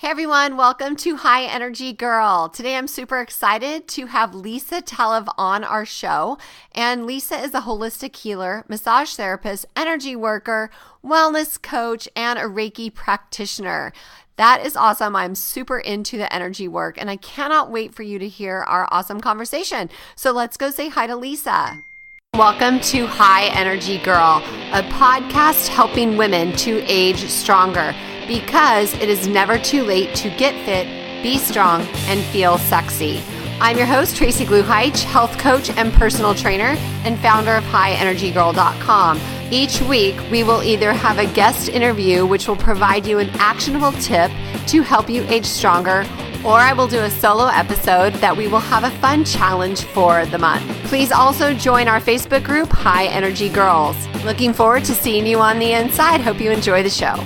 Hey everyone, welcome to High Energy Girl. Today I'm super excited to have Lisa Talev on our show. And Lisa is a holistic healer, massage therapist, energy worker, wellness coach, and a Reiki practitioner. That is awesome. I'm super into the energy work and I cannot wait for you to hear our awesome conversation. So let's go say hi to Lisa. Welcome to High Energy Girl, a podcast helping women to age stronger because it is never too late to get fit, be strong, and feel sexy. I'm your host, Tracy Gluheich, health coach and personal trainer and founder of highenergygirl.com. Each week, we will either have a guest interview, which will provide you an actionable tip to help you age stronger, or I will do a solo episode that we will have a fun challenge for the month. Please also join our Facebook group, High Energy Girls. Looking forward to seeing you on the inside. Hope you enjoy the show.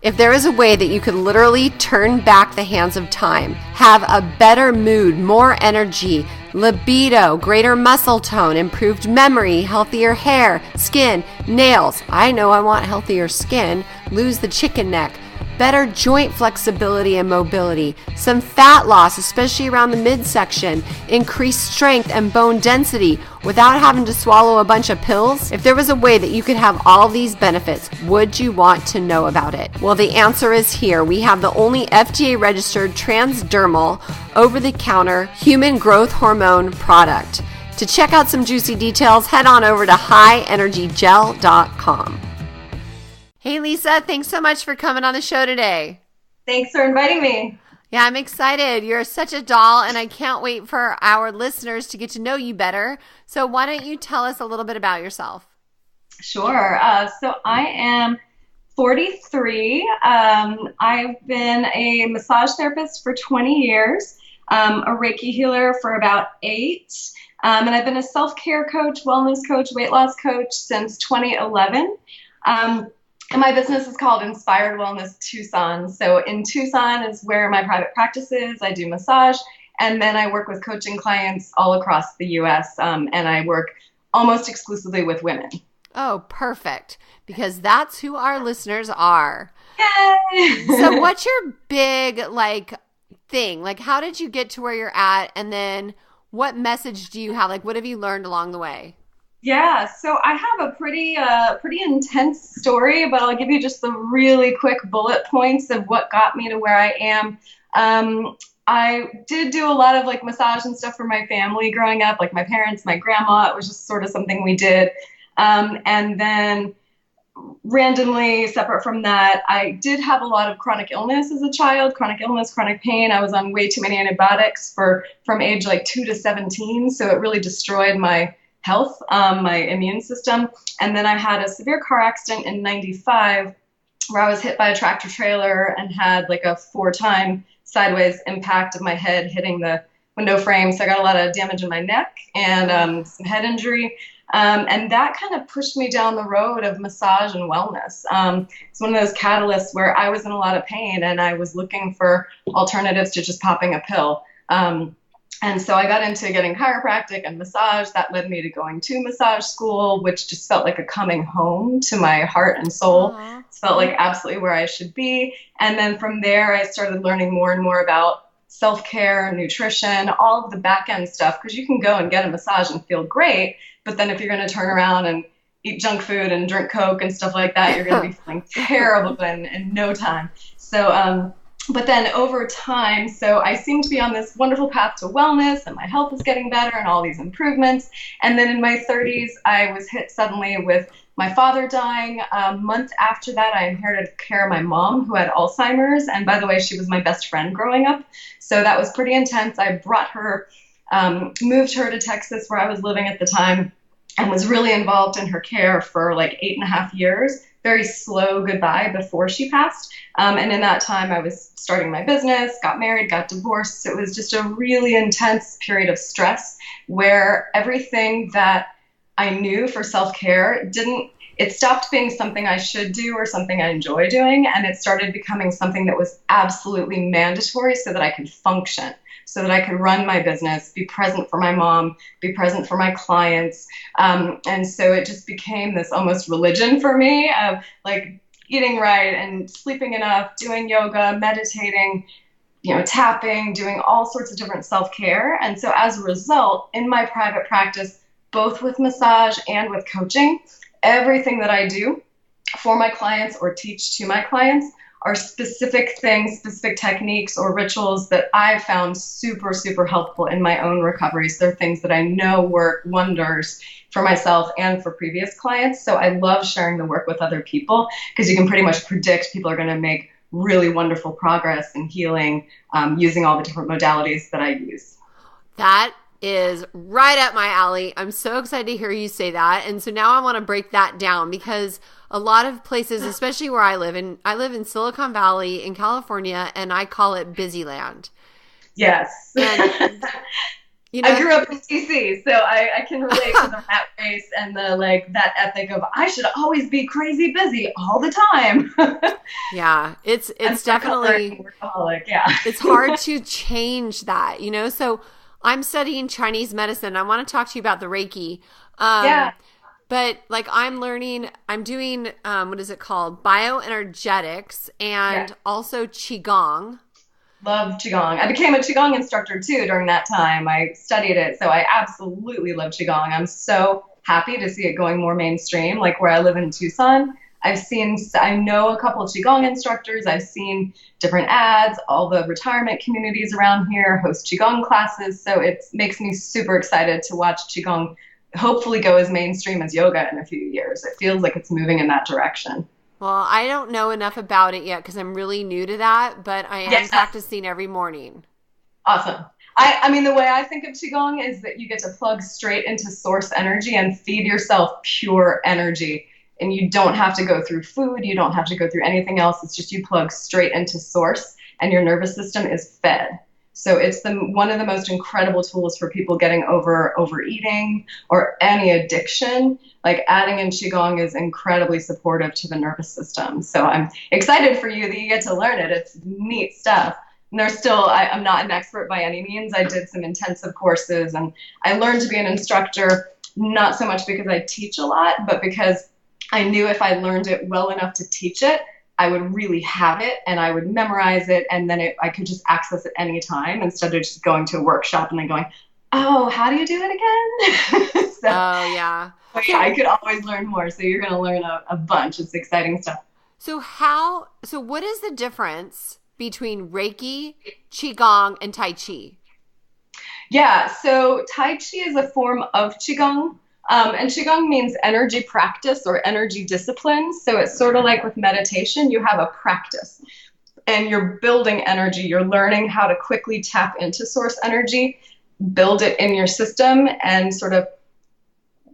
If there is a way that you could literally turn back the hands of time, have a better mood, more energy, libido, greater muscle tone, improved memory, healthier hair, skin, nails, I know I want healthier skin, lose the chicken neck, better joint flexibility and mobility, some fat loss, especially around the midsection, increased strength and bone density without having to swallow a bunch of pills. If there was a way that you could have all these benefits, would you want to know about it? Well, the answer is here. We have the only FDA-registered transdermal, over-the-counter human growth hormone product. To check out some juicy details, head on over to highenergygel.com. Hey, Lisa, thanks so much for coming on the show today. Thanks for inviting me. Yeah, I'm excited. You're such a doll, and I can't wait for our listeners to get to know you better. So why don't you tell us a little bit about yourself? Sure. So I am 43. I've been a massage therapist for 20 years, a Reiki healer for about 8, and I've been a self-care coach, wellness coach, weight loss coach since 2011. And my business is called Inspired Wellness Tucson. So in Tucson is where my private practice is. I do massage, and then I work with coaching clients all across the U.S., and I work almost exclusively with women. Oh, perfect, because that's who our listeners are. Yay! So what's your big, thing? How did you get to where you're at, and then what message do you have? What have you learned along the way? Yeah, so I have a pretty intense story, but I'll give you just the really quick bullet points of what got me to where I am. I did do a lot of massage and stuff for my family growing up, my parents, my grandma. It was just sort of something we did. And then randomly, separate from that, I did have a lot of chronic illness as a child, chronic illness, chronic pain. I was on way too many antibiotics from age 2 to 17, so it really destroyed my health, my immune system. And then I had a severe car accident in 95 where I was hit by a tractor trailer and had a 4-time sideways impact of my head hitting the window frame. So I got a lot of damage in my neck and some head injury. And that kind of pushed me down the road of massage and wellness. It's one of those catalysts where I was in a lot of pain and I was looking for alternatives to just popping a pill. And so I got into getting chiropractic and massage. That led me to going to massage school, which just felt like a coming home to my heart and soul. Aww. It felt like absolutely where I should be. And then from there, I started learning more and more about self-care, nutrition, all of the back-end stuff, because you can go and get a massage and feel great. But then if you're going to turn around and eat junk food and drink Coke and stuff like that, you're going to be feeling terrible in no time. So, but then over time, so I seem to be on this wonderful path to wellness and my health is getting better and all these improvements. And then in my 30s, I was hit suddenly with my father dying. A month after that, I inherited care of my mom who had Alzheimer's. And by the way, she was my best friend growing up. So that was pretty intense. I brought her, moved her to Texas where I was living at the time and was really involved in her care for 8.5 years. Very slow goodbye before she passed. And in that time, I was starting my business, got married, got divorced. So it was just a really intense period of stress where everything that I knew for self-care it stopped being something I should do or something I enjoy doing. And it started becoming something that was absolutely mandatory so that I could function, so that I could run my business, be present for my mom, be present for my clients. And so it just became this almost religion for me of eating right and sleeping enough, doing yoga, meditating, tapping, doing all sorts of different self-care. And so as a result, in my private practice, both with massage and with coaching, everything that I do for my clients or teach to my clients are specific things, specific techniques or rituals that I've found super, super helpful in my own recoveries. They're things that I know work wonders for myself and for previous clients. So I love sharing the work with other people because you can pretty much predict people are going to make really wonderful progress in healing using all the different modalities that I use. That is right up my alley. I'm so excited to hear you say that. And so now I want to break that down because a lot of places, especially where I live in Silicon Valley in California, and I call it busy land. Yes. And, I grew up in DC, so I can relate to the rat race and that ethic of I should always be crazy busy all the time. Yeah, it's definitely workaholic. Yeah, it's hard to change that, So I'm studying Chinese medicine. I want to talk to you about the Reiki. Yeah. But I'm doing, what is it called? Bioenergetics and also Qigong. Love Qigong. I became a Qigong instructor too during that time. I studied it. So I absolutely love Qigong. I'm so happy to see it going more mainstream. Like where I live in Tucson, I know a couple of Qigong instructors. I've seen different ads. All the retirement communities around here host Qigong classes. So it makes me super excited to watch Qigong hopefully go as mainstream as yoga in a few years. It feels like it's moving in that direction. Well, I don't know enough about it yet because I'm really new to that, but I am practicing every morning. Awesome. I mean, the way I think of Qigong is that you get to plug straight into source energy and feed yourself pure energy. And you don't have to go through food. You don't have to go through anything else. It's just you plug straight into source and your nervous system is fed. So it's one of the most incredible tools for people getting over overeating or any addiction. Like adding in Qigong is incredibly supportive to the nervous system. So I'm excited for you that you get to learn it. It's neat stuff. And I'm not an expert by any means. I did some intensive courses and I learned to be an instructor, not so much because I teach a lot, but because I knew if I learned it well enough to teach it, I would really have it and I would memorize it and then I could just access it any time instead of just going to a workshop and then going, oh, how do you do it again? Oh, yeah. Yeah, I could always learn more. So you're going to learn a bunch. It's exciting stuff. So what is the difference between Reiki, Qigong, and Tai Chi? Yeah, so Tai Chi is a form of Qigong. And Qigong means energy practice or energy discipline. So it's sort of like with meditation, you have a practice and you're building energy. You're learning how to quickly tap into source energy, build it in your system and sort of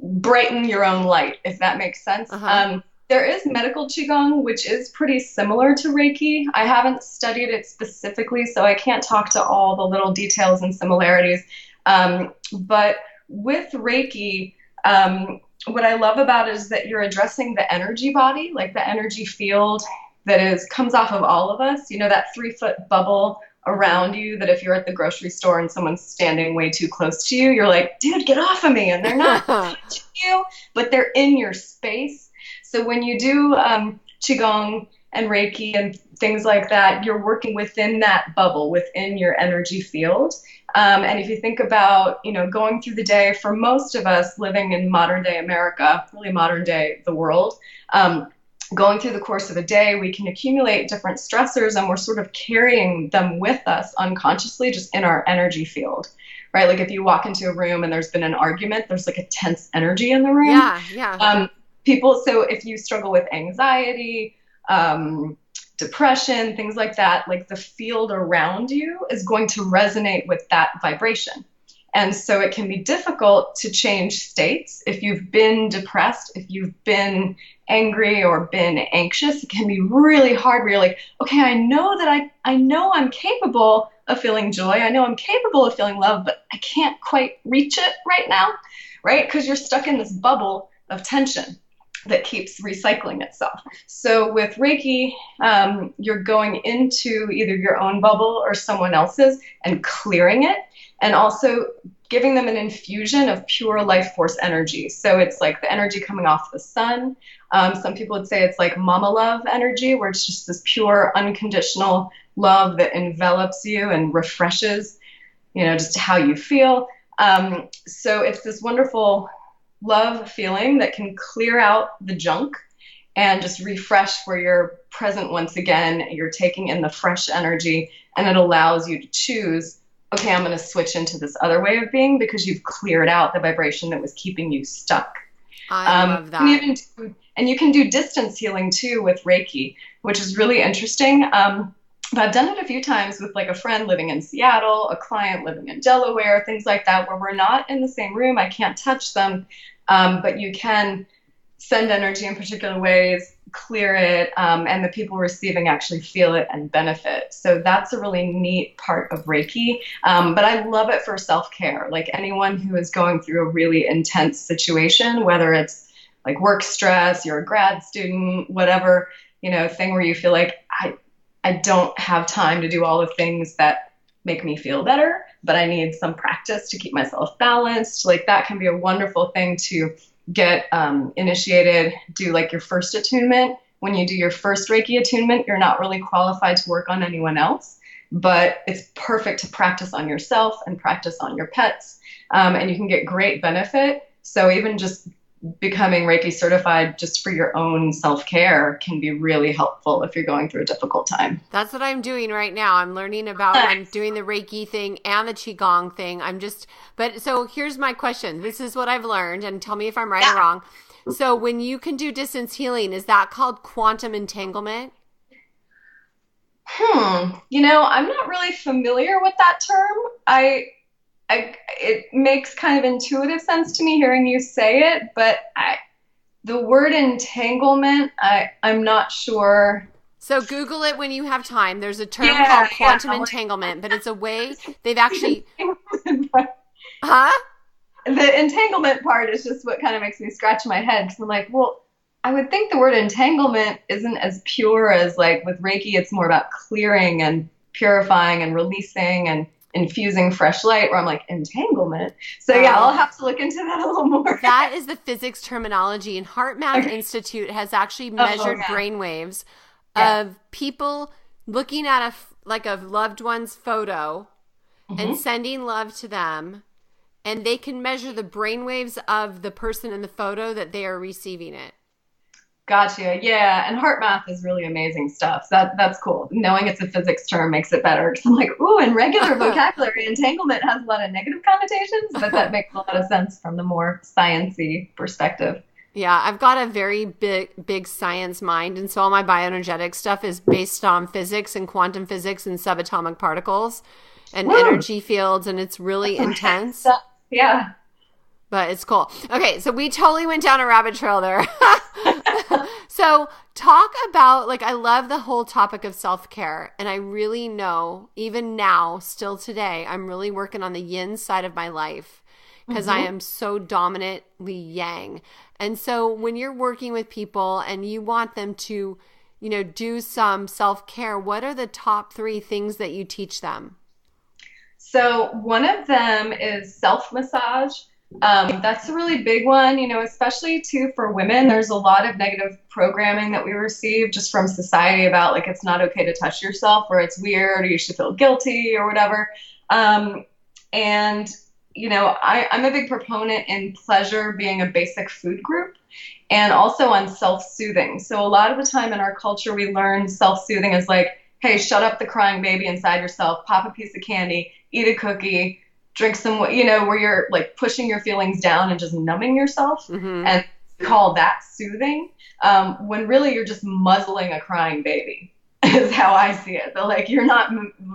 brighten your own light, if that makes sense. Uh-huh. There is medical Qigong, which is pretty similar to Reiki. I haven't studied it specifically, so I can't talk to all the little details and similarities. But with Reiki, what I love about it is that you're addressing the energy body, like the energy field that comes off of all of us. That 3-foot bubble around you that if you're at the grocery store and someone's standing way too close to you, you're like, dude, get off of me. And they're not touching you, but they're in your space. So when you do Qigong and Reiki and things like that, you're working within that bubble, within your energy field. And if you think about, going through the day, for most of us living in modern day America, really modern day the world, going through the course of a day, we can accumulate different stressors and we're sort of carrying them with us unconsciously just in our energy field, right? Like if you walk into a room and there's been an argument, there's like a tense energy in the room. Yeah. So if you struggle with anxiety, depression, things like that, like the field around you is going to resonate with that vibration. And so it can be difficult to change states. If you've been depressed, if you've been angry or been anxious, it can be really hard where you're like, okay, I know I'm capable of feeling joy. I know I'm capable of feeling love, but I can't quite reach it right now, right? Because you're stuck in this bubble of tension that keeps recycling itself. So with Reiki, you're going into either your own bubble or someone else's and clearing it. and also giving them an infusion of pure life force energy. So it's like the energy coming off the sun. Some people would say it's like mama love energy, where it's just this pure, unconditional love that envelops you and refreshes, just how you feel. So it's this wonderful love feeling that can clear out the junk and just refresh where you're present once again. You're taking in the fresh energy, and it allows you to choose, okay, I'm going to switch into this other way of being because you've cleared out the vibration that was keeping you stuck. I love that. And you can do distance healing too with Reiki, which is really interesting. But I've done it a few times with like a friend living in Seattle, a client living in Delaware, things like that, where we're not in the same room. I can't touch them, but you can send energy in particular ways, clear it, and the people receiving actually feel it and benefit. So that's a really neat part of Reiki. But I love it for self-care. Like anyone who is going through a really intense situation, whether it's like work stress, you're a grad student, whatever, thing where you feel like I don't have time to do all the things that make me feel better, but I need some practice to keep myself balanced. Like that can be a wonderful thing to get initiated, do like your first attunement. When you do your first Reiki attunement, you're not really qualified to work on anyone else, but it's perfect to practice on yourself and practice on your pets. And you can get great benefit. So even just becoming Reiki certified just for your own self-care can be really helpful if you're going through a difficult time. That's what I'm doing right now. I'm learning about, I'm doing the Reiki thing and the Qigong thing. So here's my question. This is what I've learned, and tell me if I'm right or wrong. So when you can do distance healing, is that called quantum entanglement? I'm not really familiar with that term. It makes kind of intuitive sense to me hearing you say it, but the word entanglement, I'm not sure. So Google it when you have time. There's a term called quantum entanglement, but it's a way they've actually... Huh? The entanglement part is just what kind of makes me scratch my head, because I'm like, well, I would think the word entanglement isn't as pure as like with Reiki. It's more about clearing and purifying and releasing and infusing fresh light, where I'm like, entanglement. So I'll have to look into that a little more. That is the physics terminology, and HeartMath Institute has actually measured brainwaves of people looking at a loved one's photo and sending love to them, and they can measure the brainwaves of the person in the photo that they are receiving it. Gotcha. Yeah. And HeartMath is really amazing stuff. So that's cool. Knowing it's a physics term makes it better. Because I'm like, ooh, in regular vocabulary, entanglement has a lot of negative connotations, but that makes a lot of sense from the more science-y perspective. Yeah, I've got a very big science mind. And so all my bioenergetic stuff is based on physics and quantum physics and subatomic particles and energy fields. And it's really intense. Yeah. But it's cool. Okay, so we totally went down a rabbit trail there. So talk about, I love the whole topic of self-care. And I really know, even now, still today, I'm really working on the yin side of my life because I am so dominantly yang. And so when you're working with people and you want them to, do some self-care, what are the top 3 things that you teach them? So one of them is self-massage. That's a really big one, especially too for women. There's a lot of negative programming that we receive just from society about it's not okay to touch yourself, or it's weird, or you should feel guilty or whatever. I'm a big proponent in pleasure being a basic food group, and also on self-soothing. So a lot of the time in our culture, we learn self-soothing as hey, shut up the crying baby inside yourself, pop a piece of candy, eat a cookie, drink some, where you're pushing your feelings down and just numbing yourself and call that soothing, when really you're just muzzling a crying baby is how I see it. But you're not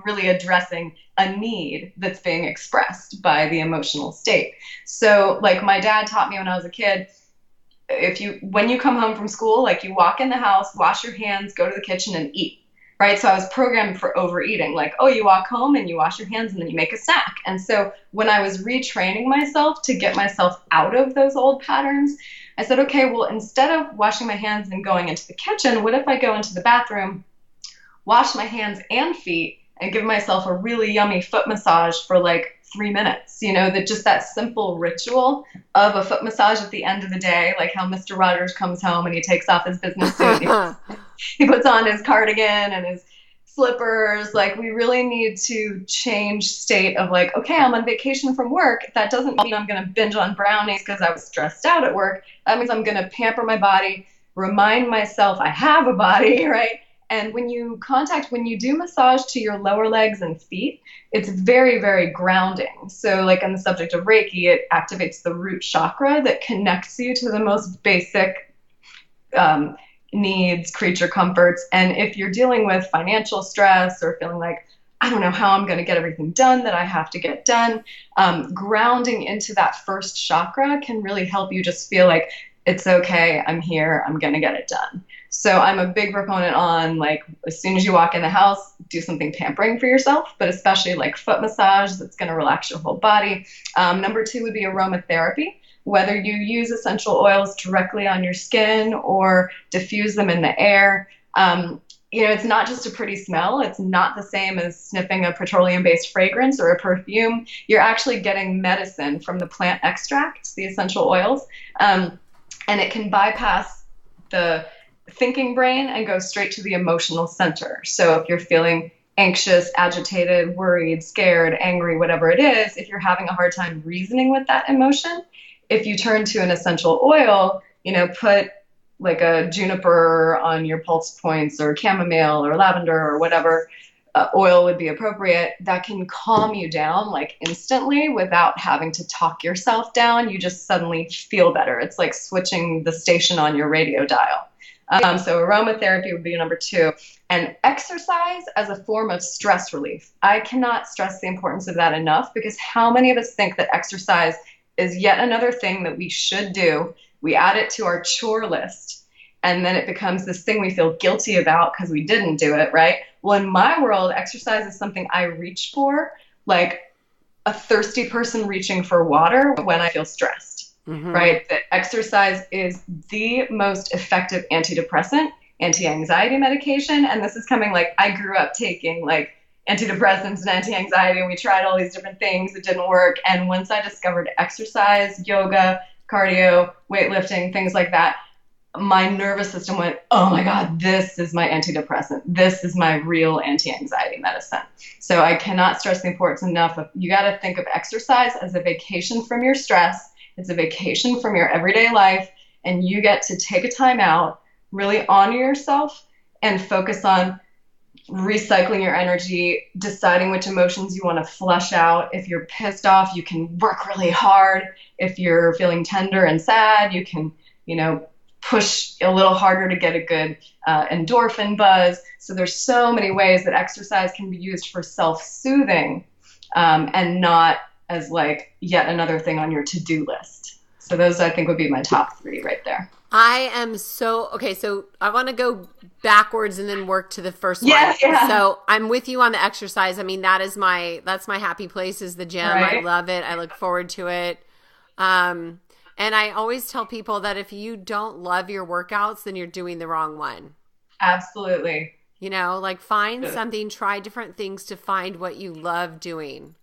really addressing a need that's being expressed by the emotional state. So my dad taught me when I was a kid, when you come home from school, you walk in the house, wash your hands, go to the kitchen and eat. Right. So I was programmed for overeating, you walk home and you wash your hands and then you make a snack. And so when I was retraining myself to get myself out of those old patterns, I said, okay, well, instead of washing my hands and going into the kitchen, what if I go into the bathroom, wash my hands and feet, and give myself a really yummy foot massage for 3 minutes, that just that simple ritual of a foot massage at the end of the day, like how Mr. Rogers comes home and he takes off his business suit, he puts on his cardigan and his slippers. Like, we really need to change state of like, okay, I'm on vacation from work. That doesn't mean I'm going to binge on brownies because I was stressed out at work. That means I'm going to pamper my body, remind myself I have a body, right? And when you do massage to your lower legs and feet, it's very, very grounding. So like on the subject of Reiki, it activates the root chakra that connects you to the most basic needs, creature comforts. And if you're dealing with financial stress or feeling like, I don't know how I'm going to get everything done that I have to get done, grounding into that first chakra can really help you just feel like, it's okay, I'm here, I'm going to get it done. So I'm a big proponent on, like, as soon as you walk in the house, do something pampering for yourself, but especially like foot massage that's going to relax your whole body. Number 2 would be aromatherapy. Whether you use essential oils directly on your skin or diffuse them in the air, it's not just a pretty smell. It's not the same as sniffing a petroleum-based fragrance or a perfume. You're actually getting medicine from the plant extracts, the essential oils, and it can bypass the thinking brain and go straight to the emotional center. So if you're feeling anxious, agitated, worried, scared, angry, whatever it is, if you're having a hard time reasoning with that emotion, if you turn to an essential oil, put like a juniper on your pulse points or chamomile or lavender or whatever oil would be appropriate, that can calm you down like instantly without having to talk yourself down. You just suddenly feel better. It's like switching the station on your radio dial. So aromatherapy would be number 2. And exercise as a form of stress relief. I cannot stress the importance of that enough, because how many of us think that exercise is yet another thing that we should do? We add it to our chore list, and then it becomes this thing we feel guilty about because we didn't do it, right? Well, in my world, exercise is something I reach for, like a thirsty person reaching for water when I feel stressed, right? That exercise is the most effective antidepressant, anti-anxiety medication. And this is coming, like, I grew up taking like antidepressants and anti-anxiety, and we tried all these different things. It didn't work. And once I discovered exercise, yoga, cardio, weightlifting, things like that, my nervous system went, oh my God, this is my antidepressant. This is my real anti-anxiety medicine. So I cannot stress the importance enough of, you got to think of exercise as a vacation from your stress. It's a vacation from your everyday life. And you get to take a time out, really honor yourself, and focus on recycling your energy, deciding which emotions you want to flush out. If you're pissed off, you can work really hard. If you're feeling tender and sad, you can, push a little harder to get a good endorphin buzz. So there's so many ways that exercise can be used for self-soothing, and not as like yet another thing on your to-do list. So those, I think, would be my top 3 right there. I am okay. So I want to go backwards and then work to the first one. Yeah. So I'm with you on the exercise. I mean, that's my happy place, is the gym. Right. I love it. I look forward to it. And I always tell people that if you don't love your workouts, then you're doing the wrong one. Absolutely. Like, find something, try different things to find what you love doing.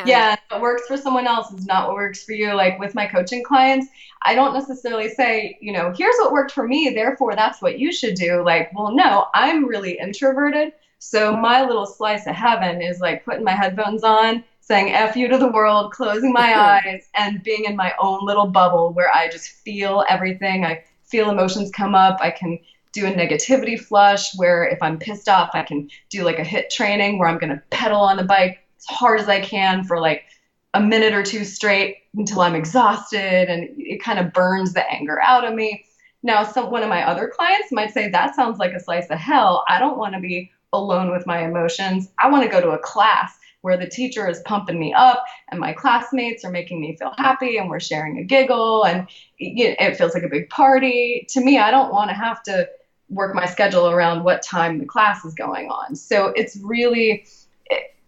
Yeah, what works for someone else is not what works for you. Like with my coaching clients, I don't necessarily say, here's what worked for me, therefore that's what you should do. Like, well, no, I'm really introverted. So my little slice of heaven is like putting my headphones on, saying F you to the world, closing my eyes, and being in my own little bubble where I just feel everything. I feel emotions come up. I can do a negativity flush where if I'm pissed off, I can do like a HIIT training where I'm going to pedal on the bike as hard as I can for like a minute or 2 straight until I'm exhausted, and it kind of burns the anger out of me. Now, one of my other clients might say, that sounds like a slice of hell. I don't want to be alone with my emotions. I want to go to a class where the teacher is pumping me up and my classmates are making me feel happy and we're sharing a giggle and it feels like a big party. To me, I don't want to have to work my schedule around what time the class is going on. So it's really,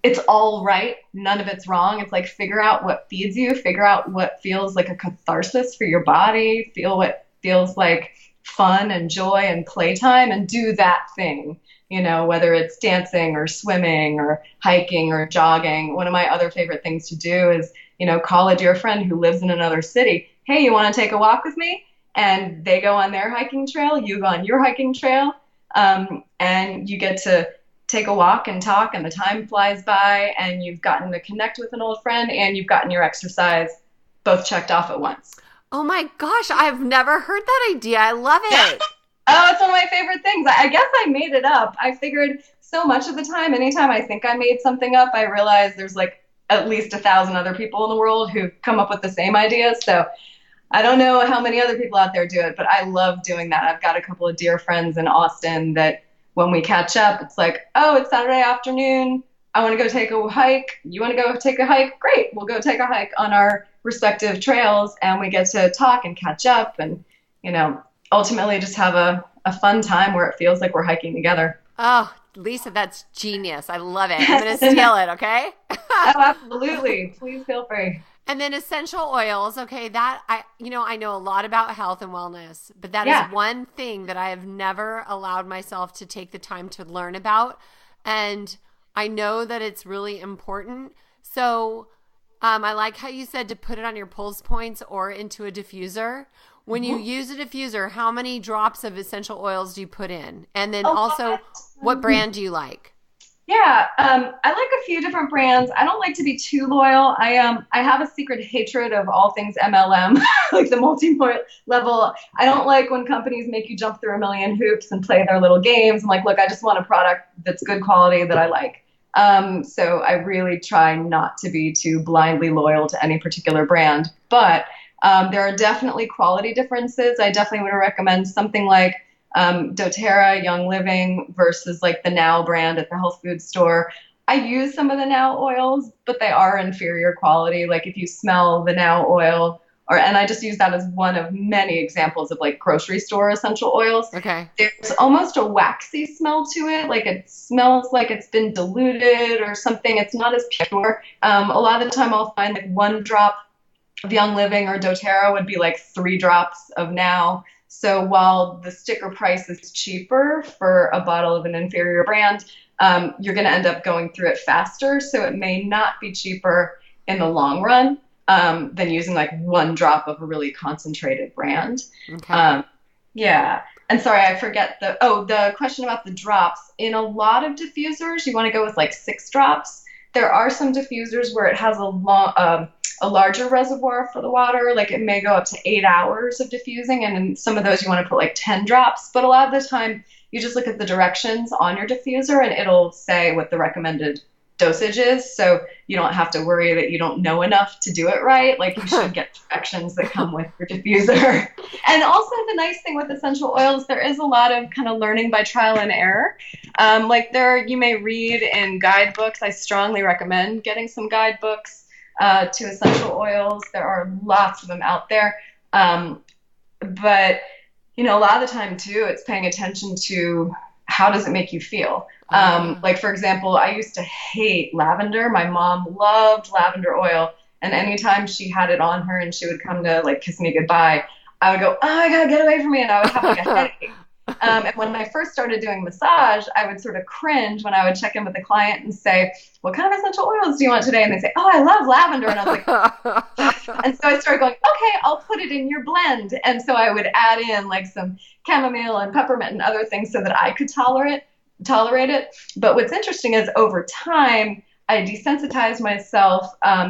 it's all right. None of it's wrong. It's like, figure out what feeds you, figure out what feels like a catharsis for your body, feel what feels like fun and joy and playtime and do that thing, whether it's dancing or swimming or hiking or jogging. One of my other favorite things to do is, call a dear friend who lives in another city. Hey, you want to take a walk with me? And they go on their hiking trail, you go on your hiking trail, and you get to take a walk and talk, and the time flies by, and you've gotten to connect with an old friend, and you've gotten your exercise both checked off at once. Oh my gosh, I've never heard that idea. I love it. Oh, it's one of my favorite things. I guess I made it up. I figured so much of the time, anytime I think I made something up, I realize there's like at least 1,000 other people in the world who come up with the same ideas. So I don't know how many other people out there do it, but I love doing that. I've got a couple of dear friends in Austin that when we catch up, it's like, oh, it's Saturday afternoon. I want to go take a hike. You want to go take a hike? Great. We'll go take a hike on our respective trails, and we get to talk and catch up and, ultimately just have a fun time where it feels like we're hiking together. Oh, Lisa, that's genius. I love it. I'm going to steal it, okay? Oh, absolutely. Please feel free. And then essential oils, okay, that I know a lot about health and wellness, but that is one thing that I have never allowed myself to take the time to learn about. And I know that it's really important. So I like how you said to put it on your pulse points or into a diffuser. When you use a diffuser, how many drops of essential oils do you put in? And then also, what brand do you like? Yeah, I like a few different brands. I don't like to be too loyal. I have a secret hatred of all things MLM, like the multi-level. I don't like when companies make you jump through a million hoops and play their little games. I'm like, look, I just want a product that's good quality that I like. So I really try not to be too blindly loyal to any particular brand. But there are definitely quality differences. I definitely would recommend something like doTERRA Young Living versus like the Now brand at the health food store. I use some of the Now oils, but they are inferior quality. Like if you smell the Now oil, and I just use that as one of many examples of like grocery store essential oils. Okay. There's almost a waxy smell to it. Like it smells like it's been diluted or something. It's not as pure. A lot of the time I'll find like 1 drop of Young Living or doTERRA would be like 3 drops of Now. So while the sticker price is cheaper for a bottle of an inferior brand, you're going to end up going through it faster. So it may not be cheaper in the long run than using like 1 drop of a really concentrated brand. Okay. Yeah. And sorry, I forget the question about the drops. In a lot of diffusers, you want to go with like 6 drops. There are some diffusers where it has a larger reservoir for the water. Like it may go up to 8 hours of diffusing. And in some of those, you want to put like 10 drops. But a lot of the time, you just look at the directions on your diffuser and it'll say what the recommended dosage is. So you don't have to worry that you don't know enough to do it right. Like you should get directions that come with your diffuser. And also the nice thing with essential oils, there is a lot of kind of learning by trial and error. You may read in guidebooks. I strongly recommend getting some guidebooks to essential oils. There are lots of them out there. But, a lot of the time too, it's paying attention to how does it make you feel? Like, for example, I used to hate lavender. My mom loved lavender oil. And anytime she had it on her and she would come to like kiss me goodbye, I would go, oh my God, get away from me. And I would have like a headache. And when I first started doing massage, I would sort of cringe when I would check in with the client and say, what kind of essential oils do you want today? And they'd say, oh, I love lavender. And I was like, and so I started going, okay, I'll put it in your blend. And so I would add in like some chamomile and peppermint and other things so that I could tolerate it. But what's interesting is over time, I desensitized myself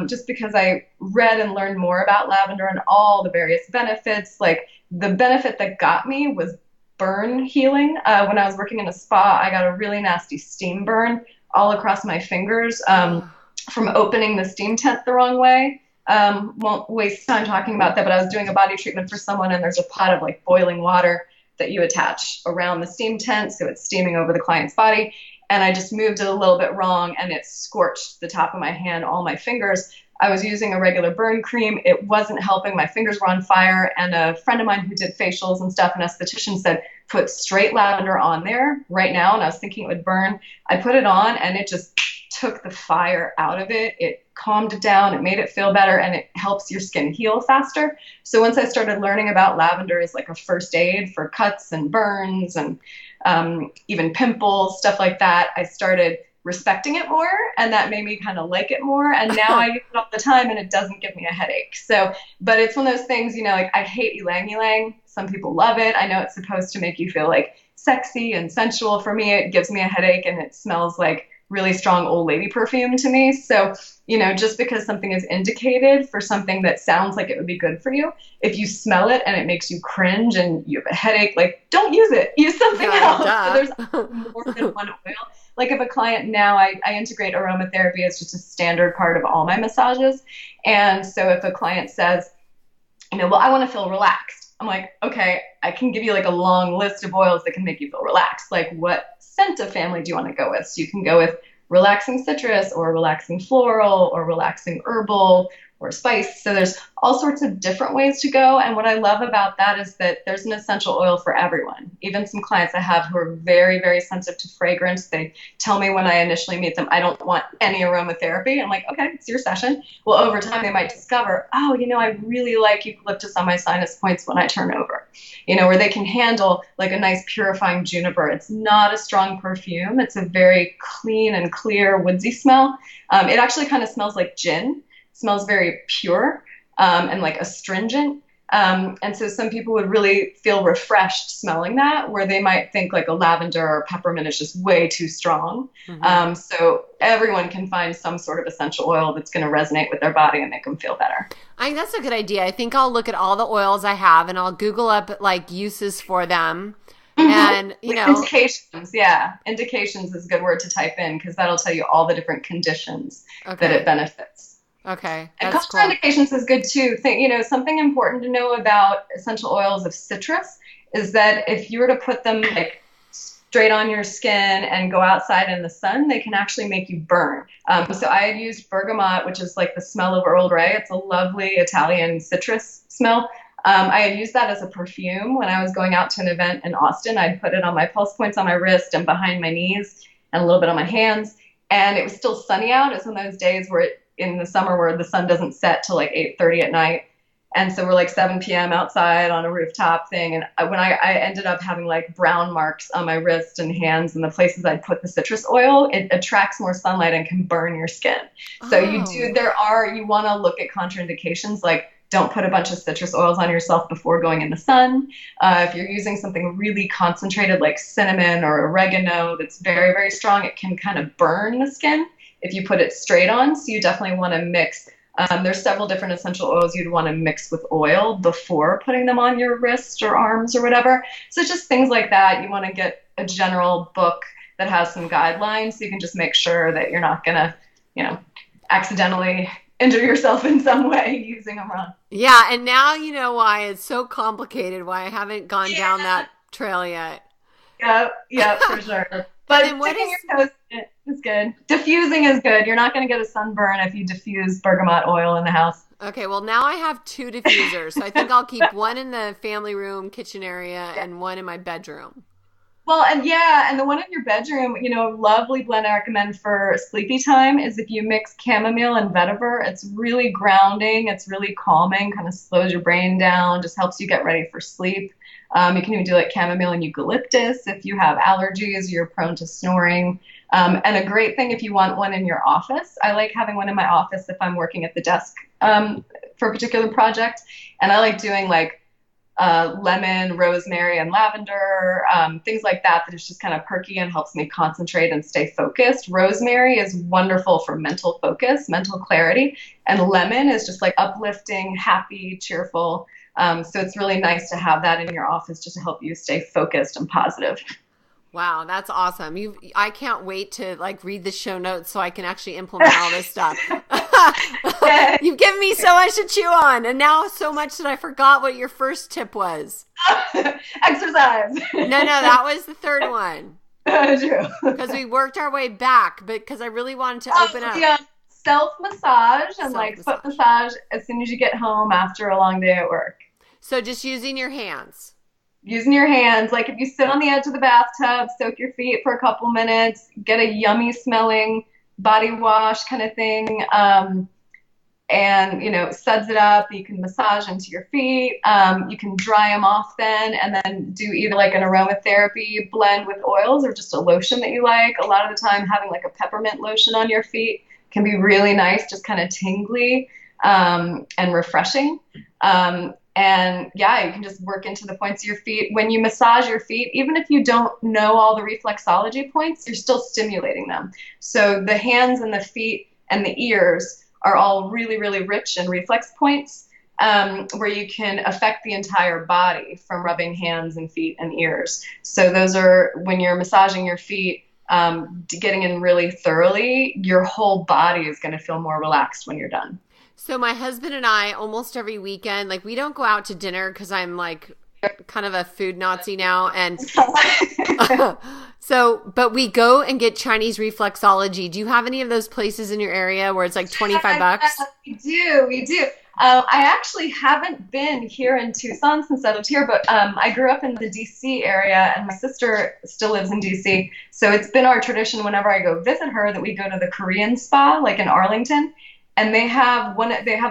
just because I read and learned more about lavender and all the various benefits. Like the benefit that got me was burn healing. When I was working in a spa, I got a really nasty steam burn all across my fingers from opening the steam tent the wrong way. Won't waste time talking about that, but I was doing a body treatment for someone and there's a pot of like boiling water that you attach around the steam tent so it's steaming over the client's body. And I just moved it a little bit wrong and it scorched the top of my hand, all my fingers. I was using a regular burn cream. It wasn't helping. My fingers were on fire. And a friend of mine who did facials and stuff, an esthetician, said, put straight lavender on there right now. And I was thinking it would burn. I put it on and it just took the fire out of it. It calmed it down, it made it feel better, and it helps your skin heal faster. So once I started learning about lavender as like a first aid for cuts and burns and even pimples, stuff like that, I started respecting it more, and that made me kind of like it more. And now I use it all the time, and it doesn't give me a headache. So, but it's one of those things, like I hate ylang ylang. Some people love it. I know it's supposed to make you feel like sexy and sensual. For me, it gives me a headache, and it smells like really strong old lady perfume to me. So, just because something is indicated for something that sounds like it would be good for you, if you smell it and it makes you cringe and you have a headache, like, don't use it. Use something else. So there's more than one oil. Like if a client now, I integrate aromatherapy as just a standard part of all my massages. And so if a client says, well, I want to feel relaxed, I'm like, okay, I can give you like a long list of oils that can make you feel relaxed. Like what scent of family do you want to go with? So you can go with relaxing citrus or relaxing floral or relaxing herbal or spice. So there's all sorts of different ways to go. And what I love about that is that there's an essential oil for everyone. Even some clients I have who are very, very sensitive to fragrance, they tell me when I initially meet them, I don't want any aromatherapy. I'm like, okay, it's your session. Well, over time they might discover, oh, I really like eucalyptus on my sinus points when I turn over, or they can handle like a nice purifying juniper. It's not a strong perfume. It's a very clean and clear woodsy smell. It actually kind of smells like gin. Smells very pure and like astringent. And so some people would really feel refreshed smelling that, where they might think like a lavender or peppermint is just way too strong. Mm-hmm. So everyone can find some sort of essential oil that's going to resonate with their body and make them feel better. I think that's a good idea. I think I'll look at all the oils I have and I'll Google up like uses for them. Mm-hmm. And, indications. Yeah. Indications is a good word to type in because that'll tell you all the different conditions that it benefits. Okay. And contraindications is good too. Something important to know about essential oils of citrus is that if you were to put them like straight on your skin and go outside in the sun, they can actually make you burn. So I had used bergamot, which is like the smell of Earl Grey. It's a lovely Italian citrus smell. I had used that as a perfume when I was going out to an event in Austin. I'd put it on my pulse points on my wrist and behind my knees and a little bit on my hands. And it was still sunny out. It's one of those days where in the summer where the sun doesn't set till like 8:30 at night. And so we're like 7 p.m. outside on a rooftop thing. And when I ended up having like brown marks on my wrist and hands and the places I'd put the citrus oil, it attracts more sunlight and can burn your skin. So you want to look at contraindications, like don't put a bunch of citrus oils on yourself before going in the sun. If you're using something really concentrated like cinnamon or oregano that's very, very strong, it can kind of burn the skin if you put it straight on. So you definitely want to mix. There's several different essential oils you'd want to mix with oil before putting them on your wrist or arms or whatever. So just things like that. You want to get a general book that has some guidelines so you can just make sure that you're not going to, accidentally injure yourself in some way using them wrong. Yeah, and now you know why it's so complicated, why I haven't gone down that trail yet. Yeah, for sure. But dipping your toes is good. Diffusing is good. You're not going to get a sunburn if you diffuse bergamot oil in the house. Okay, well now I have 2 diffusers, so I think I'll keep one in the family room, kitchen area, and one in my bedroom. Well, and the one in your bedroom, lovely blend I recommend for sleepy time is if you mix chamomile and vetiver. It's really grounding. It's really calming, kind of slows your brain down, just helps you get ready for sleep. You can even do like chamomile and eucalyptus if you have allergies, you're prone to snoring. And a great thing if you want one in your office. I like having one in my office if I'm working at the desk for a particular project. And I like doing like lemon, rosemary, and lavender, things like that is just kind of perky and helps me concentrate and stay focused. Rosemary is wonderful for mental focus, mental clarity. And lemon is just like uplifting, happy, cheerful. So it's really nice to have that in your office just to help you stay focused and positive. Wow, that's awesome. I can't wait to like read the show notes so I can actually implement all this stuff. You've given me so much to chew on, and now so much that I forgot what your first tip was. Exercise. No, that was the third one. True. Because we worked our way back, but because I really wanted to open up. Yeah. Self-massage and like foot massage as soon as you get home after a long day at work. So just using your hands. Using your hands, like if you sit on the edge of the bathtub, soak your feet for a couple minutes, get a yummy smelling body wash kind of thing. And suds it up. You can massage into your feet. You can dry them off then, and then do either like an aromatherapy blend with oils or just a lotion that you like. A lot of the time, having like a peppermint lotion on your feet can be really nice, just kind of tingly and refreshing. And yeah, you can just work into the points of your feet. When you massage your feet, even if you don't know all the reflexology points, you're still stimulating them. So the hands and the feet and the ears are all really, really rich in reflex points, where you can affect the entire body from rubbing hands and feet and ears. So those are, when you're massaging your feet, getting in really thoroughly, your whole body is going to feel more relaxed when you're done. So my husband and I almost every weekend, like we don't go out to dinner because I'm like kind of a food Nazi now. And but we go and get Chinese reflexology. Do you have any of those places in your area where it's like $25? We do. I actually haven't been here in Tucson since I lived here, but I grew up in the DC area, and my sister still lives in DC. So it's been our tradition whenever I go visit her that we go to the Korean spa, like in Arlington. And they have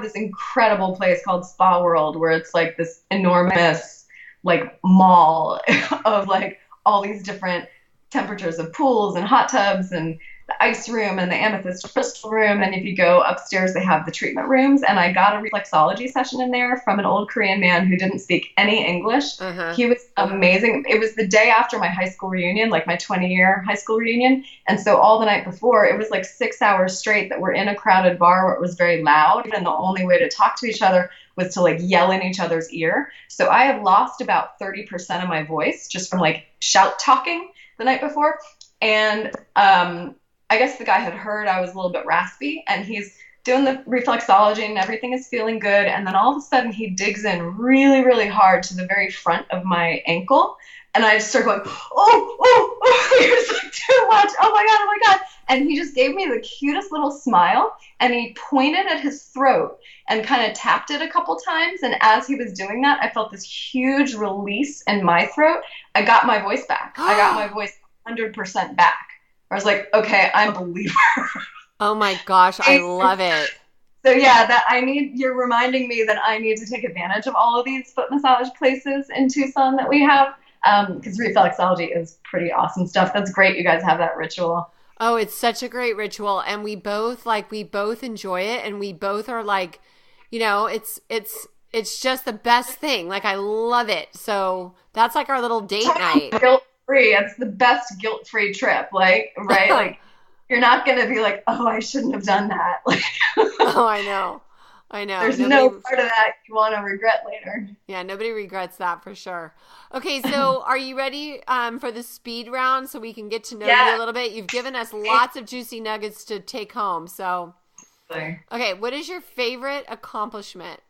this incredible place called Spa World, where it's like this enormous like mall of like all these different temperatures of pools and hot tubs and the ice room and the amethyst crystal room. And if you go upstairs, they have the treatment rooms. And I got a reflexology session in there from an old Korean man who didn't speak any English. He was amazing. It was the day after my high school reunion, like my 20-year high school reunion. And so all the night before, it was like 6 hours straight that we're in a crowded bar where it was very loud. And the only way to talk to each other was to like yell in each other's ear. So I have lost about 30% of my voice just from like shout talking the night before. And I guess the guy had heard I was a little bit raspy, and he's doing the reflexology and everything is feeling good. And then all of a sudden he digs in really, really hard to the very front of my ankle. And I just start going, it was like too much. Oh my God. And he just gave me the cutest little smile, and he pointed at his throat and kind of tapped it a couple times. And as he was doing that, I felt this huge release in my throat. I got my voice back. I got my voice 100% back. I was like, okay, I'm a believer. Oh my gosh, I love it. So yeah, you're reminding me that I need to take advantage of all of these foot massage places in Tucson that we have, because reflexology is pretty awesome stuff. That's great you guys have that ritual. Oh, it's such a great ritual, and we both enjoy it, and we both are like, it's just the best thing. Like, I love it. So that's like our little date night. Guilt-free. It's the best guilt-free trip. Like, right? Like, you're not going to be like, oh, I shouldn't have done that. Like, oh, I know. There's no part of that you want to regret later. Yeah, nobody regrets that for sure. Okay, so are you ready for the speed round so we can get to know you a little bit? You've given us lots of juicy nuggets to take home. So, okay, what is your favorite accomplishment?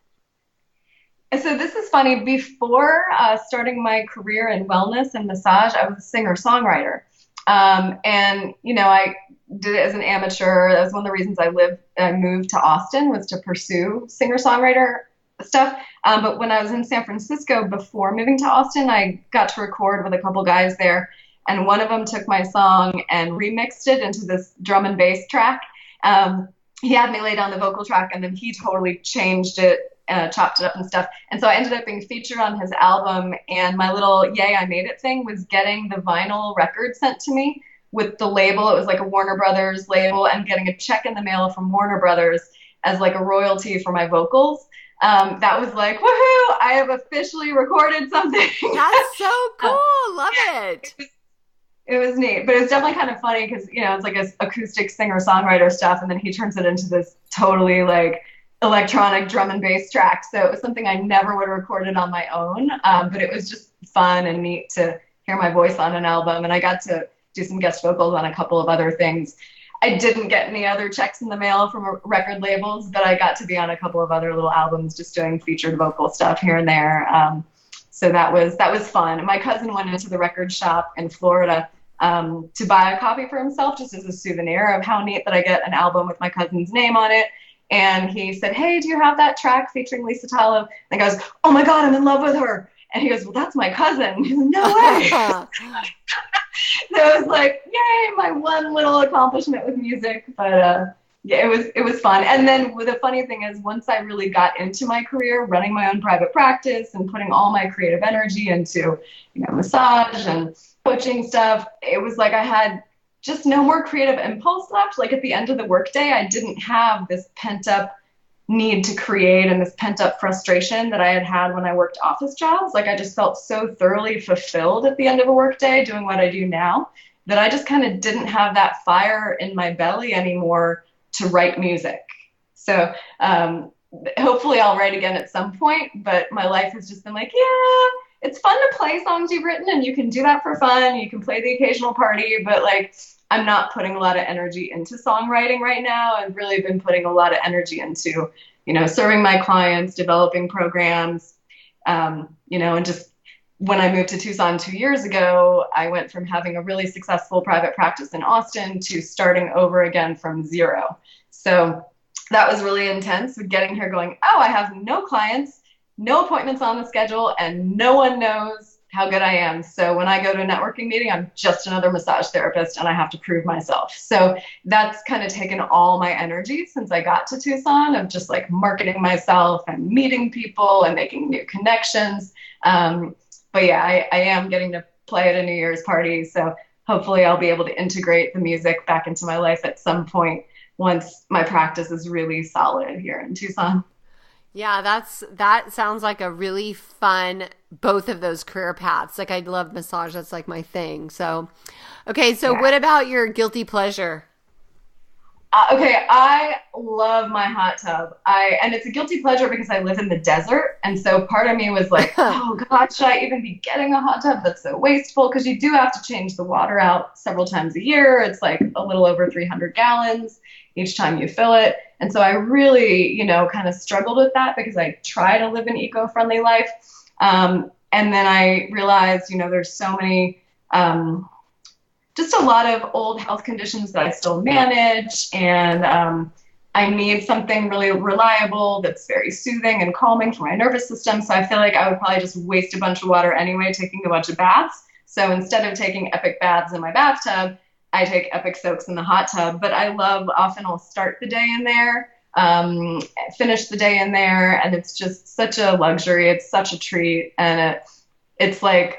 So this is funny. Before starting my career in wellness and massage, I was a singer-songwriter. And, I did it as an amateur. That was one of the reasons I moved to Austin, was to pursue singer-songwriter stuff. But when I was in San Francisco before moving to Austin, I got to record with a couple guys there. And one of them took my song and remixed it into this drum and bass track. He had me lay down the vocal track, and then he totally changed it, chopped it up and stuff. And so I ended up being featured on his album, and my little yay, I made it thing was getting the vinyl record sent to me with the label. It was like a Warner Brothers label, and getting a check in the mail from Warner Brothers as like a royalty for my vocals. That was like, woohoo, I have officially recorded something. That's so cool. Love it. It was neat, but it was definitely kind of funny because, it's like a acoustic singer-songwriter stuff, and then he turns it into this totally like electronic drum and bass track. So it was something I never would have recorded on my own, but it was just fun and neat to hear my voice on an album, and I got to do some guest vocals on a couple of other things. I didn't get any other checks in the mail from record labels, but I got to be on a couple of other little albums just doing featured vocal stuff here and there. So that was fun. My cousin went into the record shop in Florida to buy a copy for himself, just as a souvenir of how neat that I get an album with my cousin's name on it. And he said, hey, do you have that track featuring Lisa Talev? And I goes, oh my God, I'm in love with her. And he goes, well, that's my cousin. He goes, no way. So I was like, yay, my one little accomplishment with music. But yeah, it was fun. And then the funny thing is, once I really got into my career, running my own private practice and putting all my creative energy into, massage and coaching stuff, it was like I had just no more creative impulse left. Like at the end of the workday, I didn't have this pent up need to create and this pent up frustration that I had had when I worked office jobs. Like I just felt so thoroughly fulfilled at the end of a workday doing what I do now that I just kind of didn't have that fire in my belly anymore to write music. So hopefully I'll write again at some point, but my life has just been like, yeah, it's fun to play songs you've written and you can do that for fun. You can play the occasional party, but like I'm not putting a lot of energy into songwriting right now. I've really been putting a lot of energy into, serving my clients, developing programs, and just when I moved to Tucson 2 years ago, I went from having a really successful private practice in Austin to starting over again from zero. So that was really intense with getting here going, oh, I have no clients, no appointments on the schedule, and no one knows how good I am. So when I go to a networking meeting, I'm just another massage therapist and I have to prove myself. So that's kind of taken all my energy since I got to Tucson of just like marketing myself and meeting people and making new connections. But yeah, I am getting to play at a New Year's party. So hopefully I'll be able to integrate the music back into my life at some point once my practice is really solid here in Tucson. Yeah, that sounds like a really fun, both of those career paths. Like I love massage. That's like my thing. So, okay. So what about your guilty pleasure? Okay, I love my hot tub. And it's a guilty pleasure because I live in the desert, and so part of me was like, oh God, should I even be getting a hot tub? That's so wasteful because you do have to change the water out several times a year. It's like a little over 300 gallons each time you fill it. And so I really, kind of struggled with that because I try to live an eco-friendly life. And then I realized, there's so many just a lot of old health conditions that I still manage, and I need something really reliable that's very soothing and calming for my nervous system. So I feel like I would probably just waste a bunch of water anyway, taking a bunch of baths. So instead of taking epic baths in my bathtub, I take epic soaks in the hot tub. But I love, often I'll start the day in there, finish the day in there, and it's just such a luxury. It's such a treat, and it's like,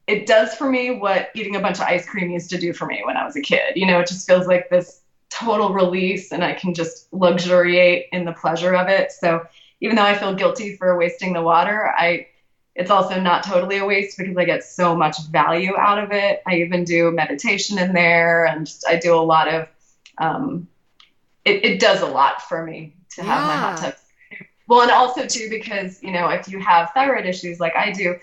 it does for me what eating a bunch of ice cream used to do for me when I was a kid. It just feels like this total release and I can just luxuriate in the pleasure of it. So even though I feel guilty for wasting the water, it's also not totally a waste because I get so much value out of it. I even do meditation in there, and I do a lot of, it does a lot for me to have my hot tub. Well, and also too, because, if you have thyroid issues like I do,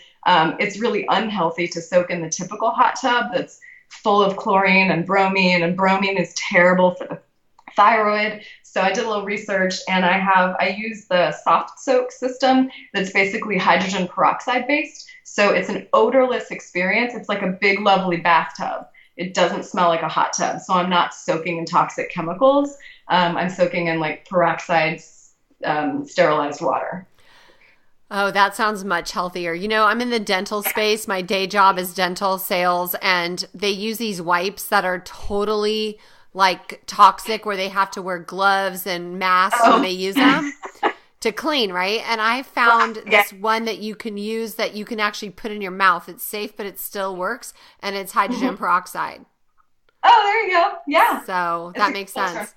it's really unhealthy to soak in the typical hot tub that's full of chlorine and bromine is terrible for the thyroid. So I did a little research, and I use the soft soak system that's basically hydrogen peroxide based. So it's an odorless experience. It's like a big, lovely bathtub. It doesn't smell like a hot tub. So I'm not soaking in toxic chemicals. I'm soaking in like peroxide sterilized water. Oh, that sounds much healthier. I'm in the dental space. My day job is dental sales, and they use these wipes that are totally like toxic where they have to wear gloves and masks when they use them to clean, right? And I found this one that you can use that you can actually put in your mouth. It's safe, but it still works, and it's hydrogen peroxide. Oh, there you go. Yeah. So that makes sense.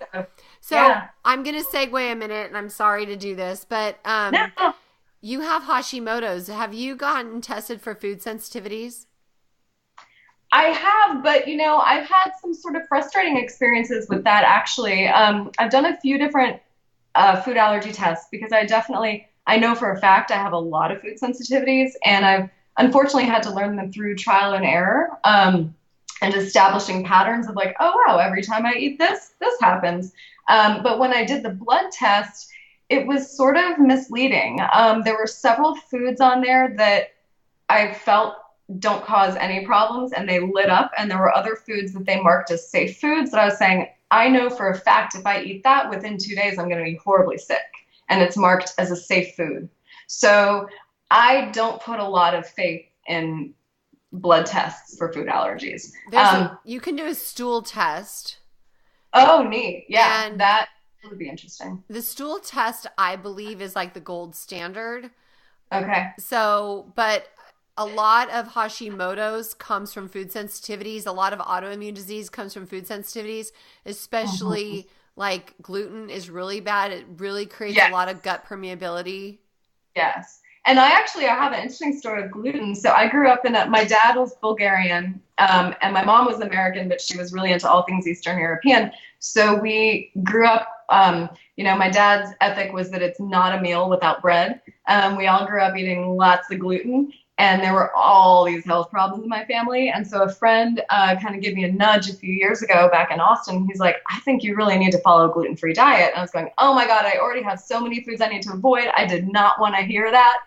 So I'm going to segue a minute, and I'm sorry to do this, but you have Hashimoto's. Have you gotten tested for food sensitivities? I have, but I've had some sort of frustrating experiences with that actually. I've done a few different food allergy tests because I know for a fact I have a lot of food sensitivities, and I've unfortunately had to learn them through trial and error, and establishing patterns of like, oh wow, every time I eat this happens. But when I did the blood test, it was sort of misleading. There were several foods on there that I felt don't cause any problems, and they lit up. And there were other foods that they marked as safe foods that I was saying, I know for a fact if I eat that within 2 days, I'm going to be horribly sick. And it's marked as a safe food. So I don't put a lot of faith in blood tests for food allergies. You can do a stool test. Oh, neat. Yeah, And that would be interesting. the stool test, I believe, is like the gold standard. Okay. So, but a lot of Hashimoto's comes from food sensitivities. A lot of autoimmune disease comes from food sensitivities, Mhm. especially like gluten is really bad. It really creates a Yes. lot of gut permeability. Yes. And I have an interesting story of gluten. So I grew up my dad was Bulgarian, and my mom was American, but she was really into all things Eastern European. So we grew up, my dad's ethic was that it's not a meal without bread. We all grew up eating lots of gluten. And there were all these health problems in my family. And so a friend kind of gave me a nudge a few years ago back in Austin. He's like, I think you really need to follow a gluten-free diet. And I was going, oh my God, I already have so many foods I need to avoid. I did not want to hear that.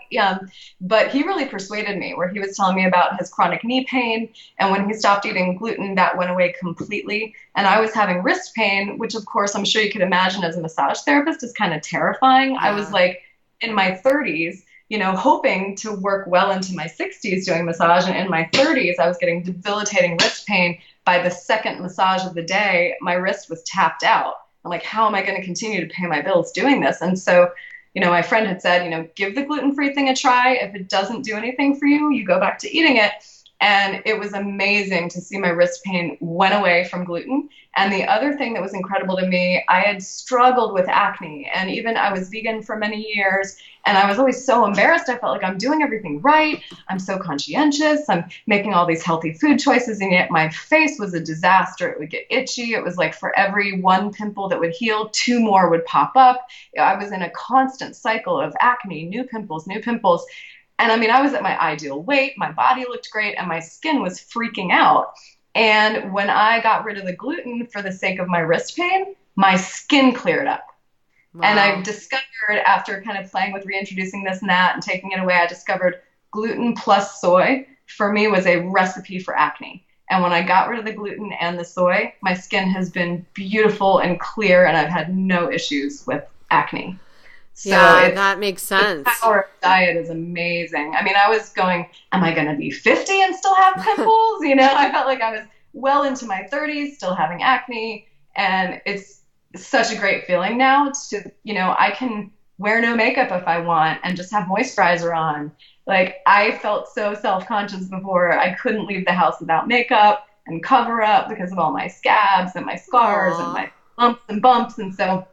But he really persuaded me, where he was telling me about his chronic knee pain. And when he stopped eating gluten, that went away completely. And I was having wrist pain, which of course I'm sure you could imagine as a massage therapist is kind of terrifying. I was Yeah. like in my 30s, hoping to work well into my 60s doing massage. And in my 30s, I was getting debilitating wrist pain. By the second massage of the day, my wrist was tapped out. I'm like, how am I going to continue to pay my bills doing this? And so, my friend had said, give the gluten-free thing a try. If it doesn't do anything for you, you go back to eating it. And it was amazing to see my wrist pain went away from gluten. And the other thing that was incredible to me, I had struggled with acne. And even I was vegan for many years. And I was always so embarrassed. I felt like I'm doing everything right. I'm so conscientious. I'm making all these healthy food choices. And yet my face was a disaster. It would get itchy. It was like for every one pimple that would heal, two more would pop up. I was in a constant cycle of acne, new pimples, new pimples. And I mean, I was at my ideal weight, my body looked great, and my skin was freaking out. And when I got rid of the gluten for the sake of my wrist pain, my skin cleared up. And I've Wow. discovered, after kind of playing with reintroducing this and that and taking it away, I discovered gluten plus soy for me was a recipe for acne. And when I got rid of the gluten and the soy, my skin has been beautiful and clear, and I've had no issues with acne. So Yeah, it's that makes the sense. power of diet is amazing. I mean, I was going, am I going to be 50 and still have pimples? I felt like I was well into my 30s, still having acne. And it's such a great feeling now I can wear no makeup if I want and just have moisturizer on. Like, I felt so self-conscious before. I couldn't leave the house without makeup and cover up because of all my scabs and my scars and Aw. my lumps and bumps. And so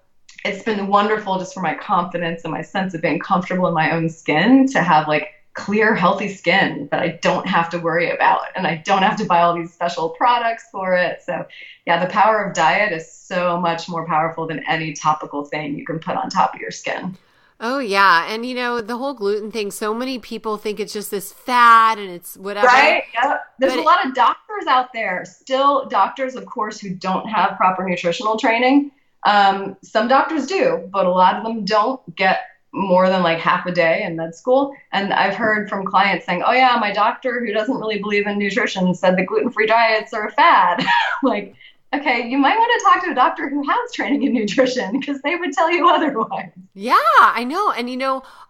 it's been wonderful just for my confidence and my sense of being comfortable in my own skin to have like clear, healthy skin that I don't have to worry about. And I don't have to buy all these special products for it. So, yeah, the power of diet is so much more powerful than any topical thing you can put on top of your skin. Oh, yeah. And the whole gluten thing, so many people think it's just this fad and it's whatever. Right? Yep. There's But a lot of doctors out there, still doctors, of course, who don't have proper nutritional training. Some doctors do, but a lot of them don't get more than like half a day in med school. And I've heard from clients saying, oh, yeah, my doctor who doesn't really believe in nutrition said the gluten-free diets are a fad. Like, okay, you might want to talk to a doctor who has training in nutrition because they would tell you otherwise. yeah, I know. And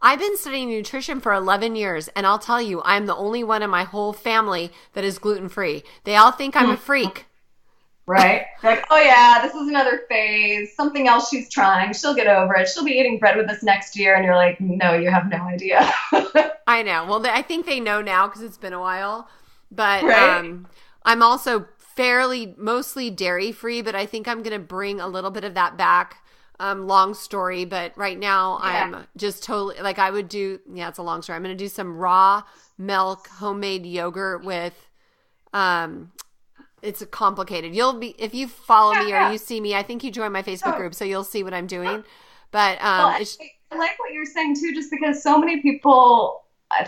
I've been studying nutrition for 11 years, and I'll tell you, I'm the only one in my whole family that is gluten free. They all think I'm a freak. Right? They're like, oh yeah, this is another phase, something else she's trying. She'll get over it. She'll be eating bread with us next year. And you're like, no, you have no idea. I know. Well, I think they know now because it's been a while. But Right? I'm also fairly mostly dairy free, but I think I'm going to bring a little bit of that back. Long story, but right now Yeah. I'm just totally like I would do. Yeah, it's a long story. I'm going to do some raw milk homemade yogurt with. It's complicated. You'll be if you follow Yeah, me or yeah. you see me. I think you joined my Facebook Oh, group, so you'll see what I'm doing. But well, it's I like what you're saying too, just because so many people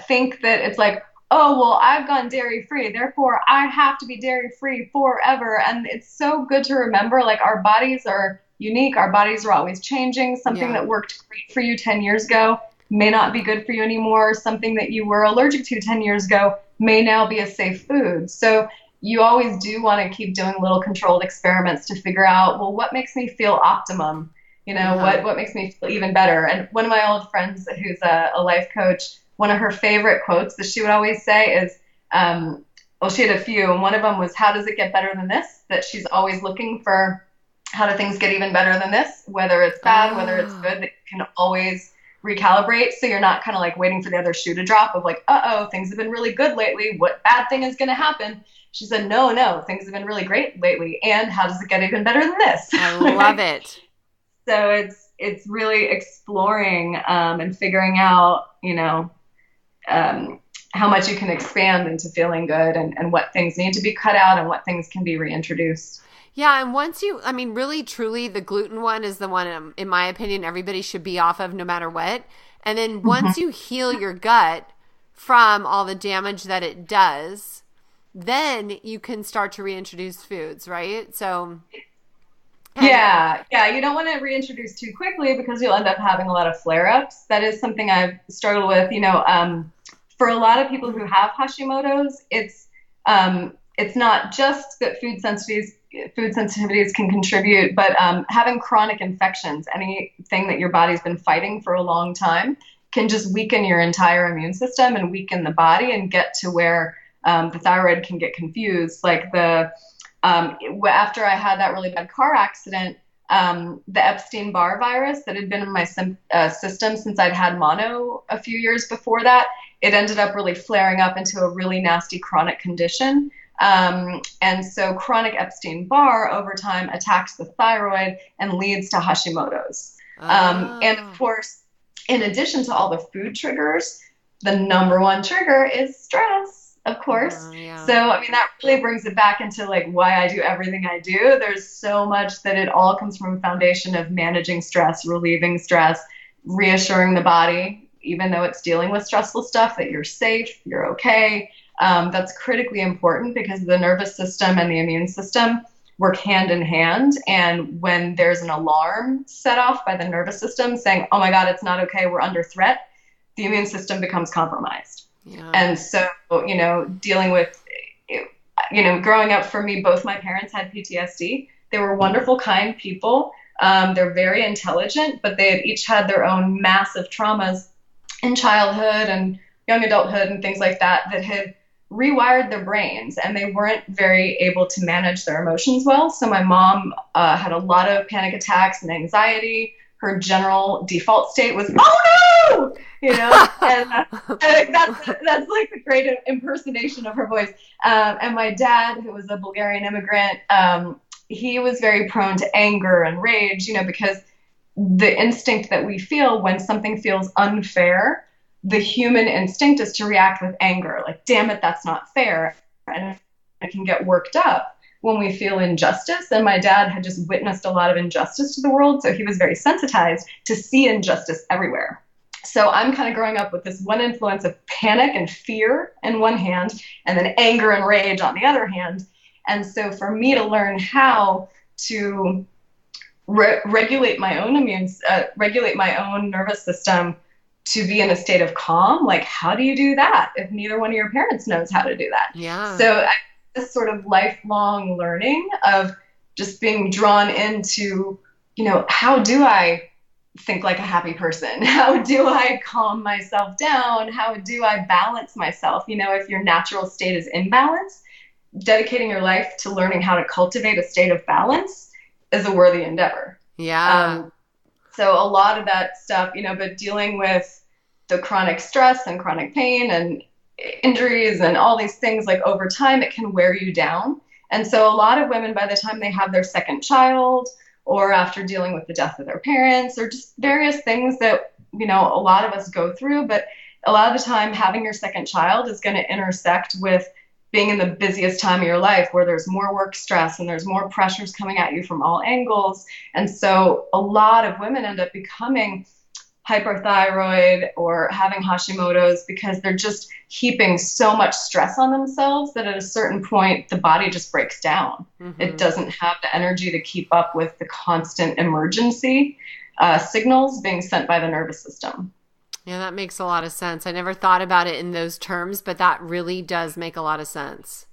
think that it's like, oh, well, I've gone dairy free, therefore I have to be dairy free forever. And it's so good to remember, like, our bodies are unique, our bodies are always changing. Something yeah. that worked great for you 10 years ago may not be good for you anymore. Something that you were allergic to 10 years ago may now be a safe food. So you always do want to keep doing little controlled experiments to figure out, well, what makes me feel optimum? Uh-huh. What makes me feel even better? And one of my old friends who's a life coach, one of her favorite quotes that she would always say is, well, she had a few, and one of them was, how does it get better than this? That she's always looking for, how do things get even better than this? Whether it's bad, whether it's good, that you can always recalibrate. So you're not kind of like waiting for the other shoe to drop of like, things have been really good lately. What bad thing is going to happen? She said, no, things have been really great lately. And how does it get even better than this? I love it. So it's really exploring and figuring out, how much you can expand into feeling good, and what things need to be cut out and what things can be reintroduced. Yeah. And once really, truly, the gluten one is the one, in my opinion, everybody should be off of no matter what. And then once you heal your gut from all the damage that it does, then you can start to reintroduce foods, right? So. Yeah. You don't want to reintroduce too quickly because you'll end up having a lot of flare-ups. That is something I've struggled with, for a lot of people who have Hashimoto's, it's not just that food sensitivities can contribute, but having chronic infections, anything that your body's been fighting for a long time, can just weaken your entire immune system and weaken the body and get to where the thyroid can get confused. Like after I had that really bad car accident, the Epstein-Barr virus that had been in my system since I'd had mono a few years before that, it ended up really flaring up into a really nasty chronic condition. And so chronic Epstein-Barr over time attacks the thyroid and leads to Hashimoto's. And of course, in addition to all the food triggers, the number one trigger is stress, of course. So, that really brings it back into like why I do everything I do. There's so much that it all comes from a foundation of managing stress, relieving stress, reassuring the body, even though it's dealing with stressful stuff, that you're safe, you're okay. That's critically important because the nervous system and the immune system work hand in hand. And when there's an alarm set off by the nervous system saying, oh my God, it's not okay, we're under threat, the immune system becomes compromised. And so, dealing with, growing up for me, both my parents had PTSD. They were wonderful, kind people. They're very intelligent, but they had each had their own massive traumas in childhood and young adulthood and things like that had rewired their brains, and they weren't very able to manage their emotions well. So my mom had a lot of panic attacks and anxiety. Her general default state was, oh no, and that's like the great impersonation of her voice. And my dad, who was a Bulgarian immigrant, he was very prone to anger and rage, because the instinct that we feel when something feels unfair, the human instinct is to react with anger, like, damn it, that's not fair. And it can get worked up when we feel injustice. And my dad had just witnessed a lot of injustice to the world, so he was very sensitized to see injustice everywhere. So I'm kind of growing up with this one influence of panic and fear in one hand, and then anger and rage on the other hand. And so for me to learn how to regulate my own nervous system to be in a state of calm, like, how do you do that if neither one of your parents knows how to do that? So this sort of lifelong learning of just being drawn into, how do I think like a happy person? How do I calm myself down? How do I balance myself? If your natural state is imbalance, dedicating your life to learning how to cultivate a state of balance is a worthy endeavor. So a lot of that stuff, but dealing with the chronic stress and chronic pain and injuries and all these things, like over time, it can wear you down. And so a lot of women, by the time they have their second child, or after dealing with the death of their parents, or just various things that, a lot of us go through, but a lot of the time having your second child is going to intersect with being in the busiest time of your life, where there's more work stress and there's more pressures coming at you from all angles. And so a lot of women end up becoming hyperthyroid or having Hashimoto's because they're just heaping so much stress on themselves that at a certain point, the body just breaks down. It doesn't have the energy to keep up with the constant emergency signals being sent by the nervous system. Yeah, that makes a lot of sense. I never thought about it in those terms, but that really does make a lot of sense.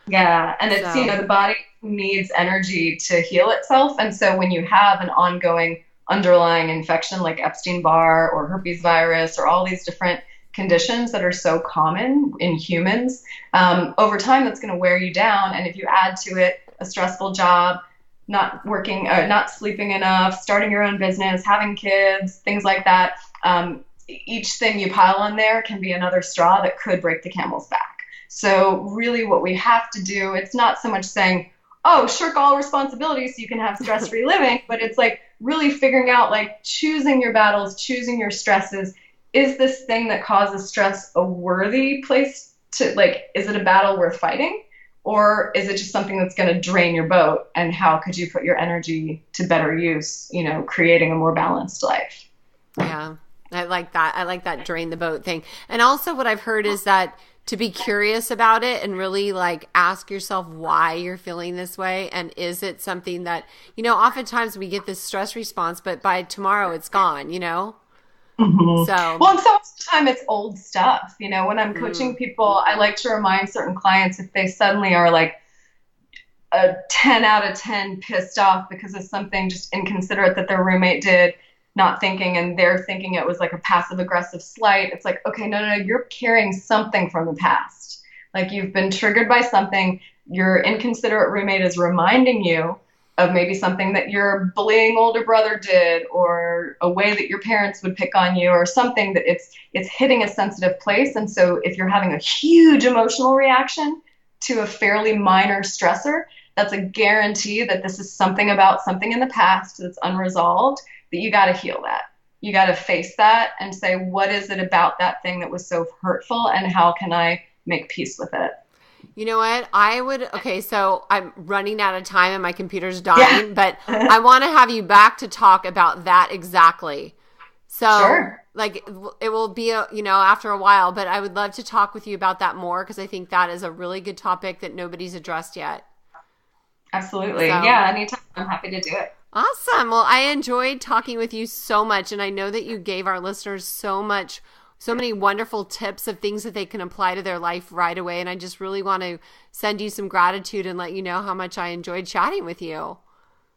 Yeah, and it's, the body needs energy to heal itself. And so when you have an ongoing underlying infection like Epstein-Barr or herpes virus or all these different conditions that are so common in humans, over time, that's going to wear you down. And if you add to it a stressful job, not working, not sleeping enough, starting your own business, having kids, things like that, each thing you pile on there can be another straw that could break the camel's back. So really what we have to do, it's not so much saying, oh, shirk all responsibility so you can have stress-free living, but it's like really figuring out, like, choosing your battles, choosing your stresses. Is this thing that causes stress a worthy place to, like, is it a battle worth fighting? Or is it just something that's going to drain your boat? And how could you put your energy to better use, you know, creating a more balanced life? Yeah, I like that. I like that drain the boat thing. And also what I've heard is that to be curious about it and really like ask yourself why you're feeling this way. And is it something that, you know, oftentimes we get this stress response, but by tomorrow it's gone, you know? Mm-hmm. So, well, and so much of the time it's old stuff. You know, when I'm coaching people, I like to remind certain clients if they suddenly are like a 10 out of 10 pissed off because of something just inconsiderate that their roommate did, not thinking, and they're thinking it was like a passive aggressive slight. It's like, okay, no, you're carrying something from the past. Like, you've been triggered by something. Your inconsiderate roommate is reminding you of maybe something that your bullying older brother did, or a way that your parents would pick on you, or something that it's hitting a sensitive place. And so if you're having a huge emotional reaction to a fairly minor stressor, that's a guarantee that this is something about something in the past that's unresolved, that you got to heal that. You got to face that and say, what is it about that thing that was so hurtful, and how can I make peace with it? You know what? Okay, so I'm running out of time and my computer's dying, but I want to have you back to talk about that exactly. So, sure. Like, it will be, after a while, but I would love to talk with you about that more, because I think that is a really good topic that nobody's addressed yet. Absolutely. So, yeah, anytime. I'm happy to do it. Awesome. Well, I enjoyed talking with you so much, and I know that you gave our listeners so many wonderful tips of things that they can apply to their life right away. And I just really want to send you some gratitude and let you know how much I enjoyed chatting with you.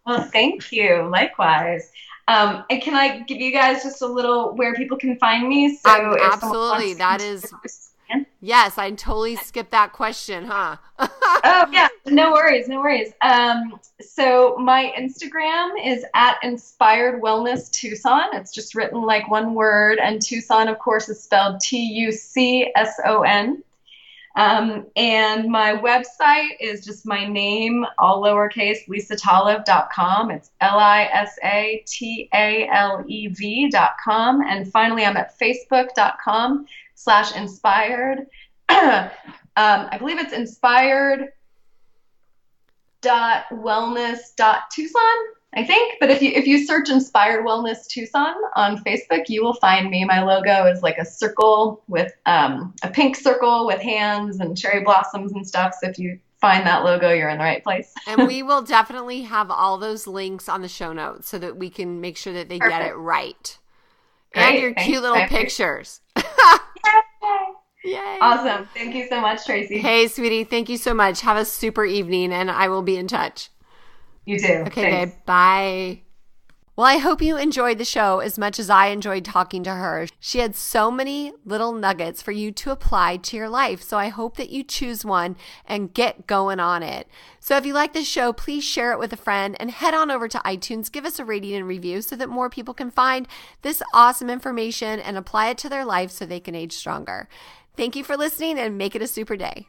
Well, thank you. Likewise. And can I give you guys just a little where people can find me? So absolutely. That is, yes, I totally skipped that question, huh? Oh, yeah. No worries. So my Instagram is @InspiredWellnessTucson. It's just written like one word. And Tucson, of course, is spelled Tucson. And my website is just my name, all lowercase, lisatalev.com. It's LISATALEV.com. And finally, I'm at facebook.com/inspired. I believe it's inspired.wellness.tucson, I think. But if you search Inspired Wellness Tucson on Facebook, you will find me. My logo is like a circle with a pink circle with hands and cherry blossoms and stuff. So if you find that logo, you're in the right place. And we will definitely have all those links on the show notes so that we can make sure that they get it right. Great. And your cute little pictures. Yay. Awesome. Thank you so much, Tracy. Hey, sweetie. Thank you so much. Have a super evening, and I will be in touch. You too. Okay, babe. Bye. Well, I hope you enjoyed the show as much as I enjoyed talking to her. She had so many little nuggets for you to apply to your life. So I hope that you choose one and get going on it. So if you like this show, please share it with a friend and head on over to iTunes. Give us a rating and review so that more people can find this awesome information and apply it to their life so they can age stronger. Thank you for listening, and make it a super day.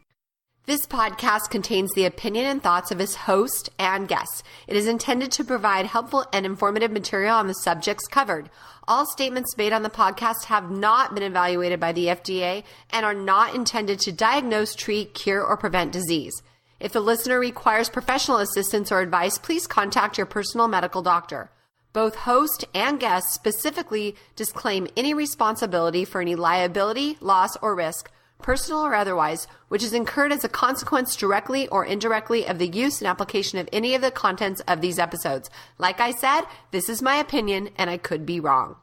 This podcast contains the opinion and thoughts of its host and guests. It is intended to provide helpful and informative material on the subjects covered. All statements made on the podcast have not been evaluated by the FDA and are not intended to diagnose, treat, cure, or prevent disease. If the listener requires professional assistance or advice, please contact your personal medical doctor. Both host and guest specifically disclaim any responsibility for any liability, loss, or risk, personal or otherwise, which is incurred as a consequence directly or indirectly of the use and application of any of the contents of these episodes. Like I said, this is my opinion, and I could be wrong.